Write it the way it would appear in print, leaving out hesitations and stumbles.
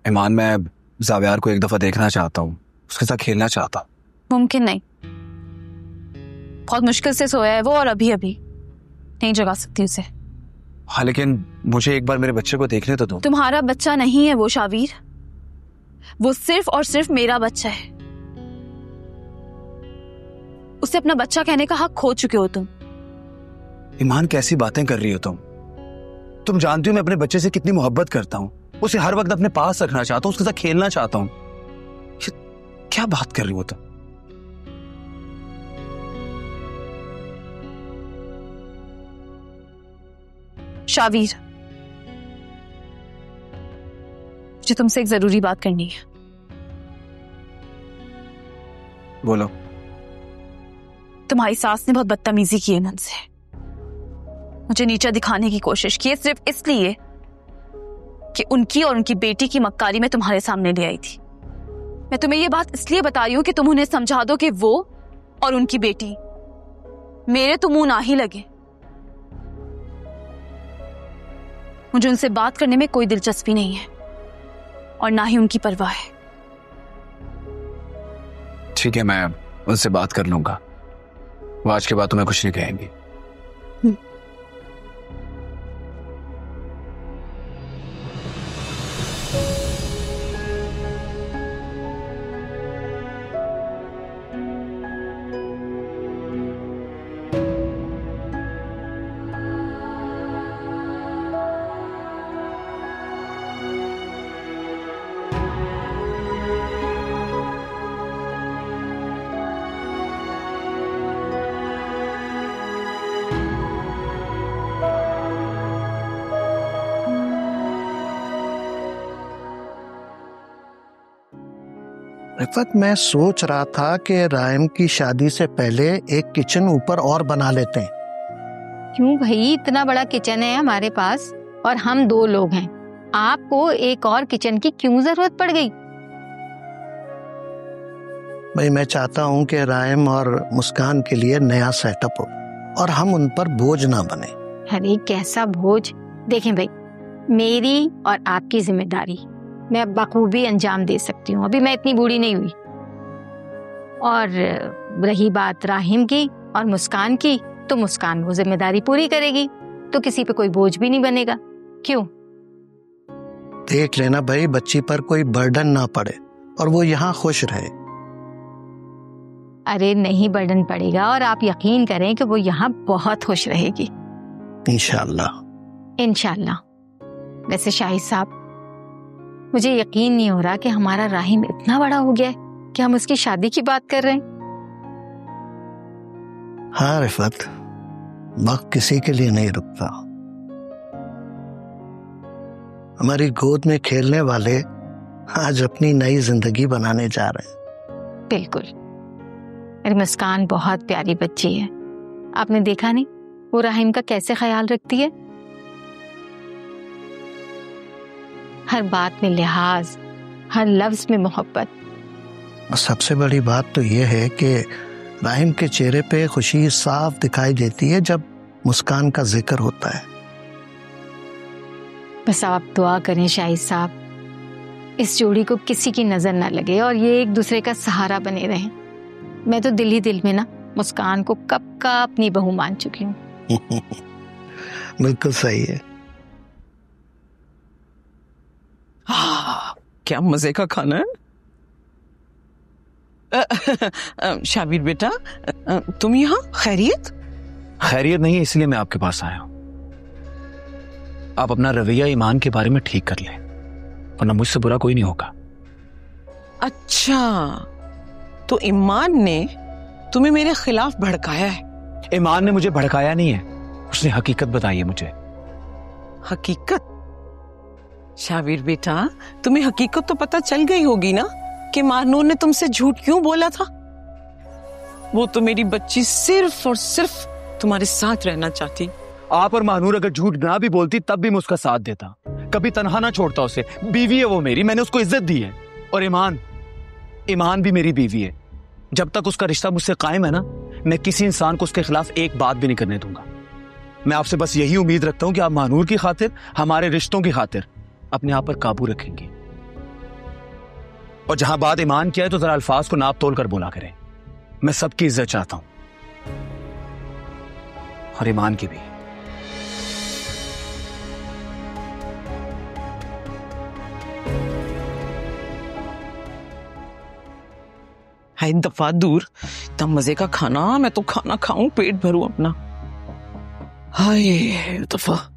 ईमान, मैं जावियार को एक दफा देखना चाहता हूँ, उसके साथ खेलना चाहता हूँ। मुमकिन नहीं, बहुत मुश्किल से सोया है वो और अभी अभी नहीं जगा सकती उसे। हाँ, लेकिन मुझे एक बार मेरे बच्चे को देखने तो दो। तुम्हारा बच्चा नहीं है वो शावीर, वो सिर्फ और सिर्फ मेरा बच्चा है। उसे अपना बच्चा कहने का हक खो चुके हो तुम। ईमान, कैसी बातें कर रही हो तुम जानती हो मैं अपने बच्चे से कितनी मोहब्बत करता हूँ, उसे हर वक्त अपने पास रखना चाहता हूँ, उसके साथ खेलना चाहता हूँ। क्या बात कर रही हो तुम? शावीर, मुझे तुमसे एक जरूरी बात करनी है। बोलो। तुम्हारी सास ने बहुत बदतमीजी की है मुझसे, मुझे नीचा दिखाने की कोशिश की है, सिर्फ इसलिए कि उनकी और उनकी बेटी की मक्कारी में तुम्हारे सामने ले आई थी। मैं तुम्हें ये बात इसलिए बता रही हूं कि तुम उन्हें समझा दो कि वो और उनकी बेटी मेरे तो मुंह ना ही लगे। मुझे उनसे बात करने में कोई दिलचस्पी नहीं है और ना ही उनकी परवाह है। ठीक है, मैं उनसे बात कर लूंगा, वो आज के बाद तुम्हें कुछ नहीं कहेंगी। रिफत, मैं सोच रहा था कि रायम की शादी से पहले एक किचन ऊपर और बना लेते हैं। क्यों भाई, इतना बड़ा किचन है हमारे पास और हम 2 लोग हैं, आपको एक और किचन की क्यों जरूरत पड़ गई? भाई, मैं चाहता हूं कि रायम और मुस्कान के लिए नया सेटअप हो और हम उन पर बोझ ना बने। अरे कैसा बोझ? देखें भाई, मेरी और आपकी जिम्मेदारी मैं बखूबी अंजाम दे सकती हूँ, अभी मैं इतनी बूढ़ी नहीं हुई। और रही बात राहिम की और मुस्कान की, तो मुस्कान वो जिम्मेदारी पूरी करेगी, तो किसी पे कोई बोझ भी नहीं बनेगा। क्यों? देख लेना भाई, बच्ची पर कोई बर्डन ना पड़े और वो यहाँ खुश रहे। अरे नहीं बर्डन पड़ेगा, और आप यकीन करें कि वो यहाँ बहुत खुश रहेगी इंशाल्लाह। इंशाल्लाह। वैसे शाहिद साहब, मुझे यकीन नहीं हो रहा कि हमारा राहिम इतना बड़ा हो गया है कि हम उसकी शादी की बात कर रहे हैं। हाँ रिफत, वक्त किसी के लिए नहीं रुकता। हमारी गोद में खेलने वाले आज अपनी नई जिंदगी बनाने जा रहे हैं। बिल्कुल। मेरी मुस्कान बहुत प्यारी बच्ची है, आपने देखा नहीं वो राहिम का कैसे ख्याल रखती है? हर बात में लिहाज, हर लफ्ज में मोहब्बत। सबसे बड़ी बात तो यह है कि राहिम के चेहरे पे खुशी साफ दिखाई देती है जब मुस्कान का जिक्र होता है। बस आप दुआ करें शाहिद साहब, इस जोड़ी को किसी की नजर ना लगे और ये एक दूसरे का सहारा बने रहें। मैं तो दिल ही दिल में ना मुस्कान को कब का अपनी बहू मान चुकी हूँ। बिल्कुल सही है। क्या मजे का खाना है। शाबिर बेटा, तुम यहाँ खैरियत? खैरियत नहीं है, इसलिए मैं आपके पास आया हूं। आप अपना रवैया ईमान के बारे में ठीक कर लें, वरना मुझसे बुरा कोई नहीं होगा। अच्छा, तो ईमान ने तुम्हें मेरे खिलाफ भड़काया है? ईमान ने मुझे भड़काया नहीं है, उसने हकीकत बताई है मुझे। हकीकत? शाबिर बेटा, तुम्हें हकीकत तो पता चल गई होगी ना कि मानूर ने तुमसे झूठ क्यों बोला था। वो तो मेरी बच्ची सिर्फ और सिर्फ तुम्हारे साथ रहना चाहती। आप और मानूर अगर झूठ ना भी बोलती तब भी मैं उसका साथ देता, कभी तन्हा ना छोड़ता उसे। बीवी है वो मेरी, मैंने उसको इज्जत दी है। और ईमान भी मेरी बीवी है। जब तक उसका रिश्ता मुझसे कायम है ना, मैं किसी इंसान को उसके खिलाफ एक बात भी नहीं करने दूंगा। मैं आपसे बस यही उम्मीद रखता हूं कि आप मानूर की खातिर, हमारे रिश्तों की खातिर अपने आप पर काबू रखेंगे। और जहां बात ईमान की है तो जरा अल्फाज को नाप तोल कर बोला करें। मैं सबकी इज्जत चाहता हूं, और ईमान की भी। है दफा दूर, इतना मजे का खाना, मैं तो खाना खाऊं, पेट भरूं अपना। हाय दफा।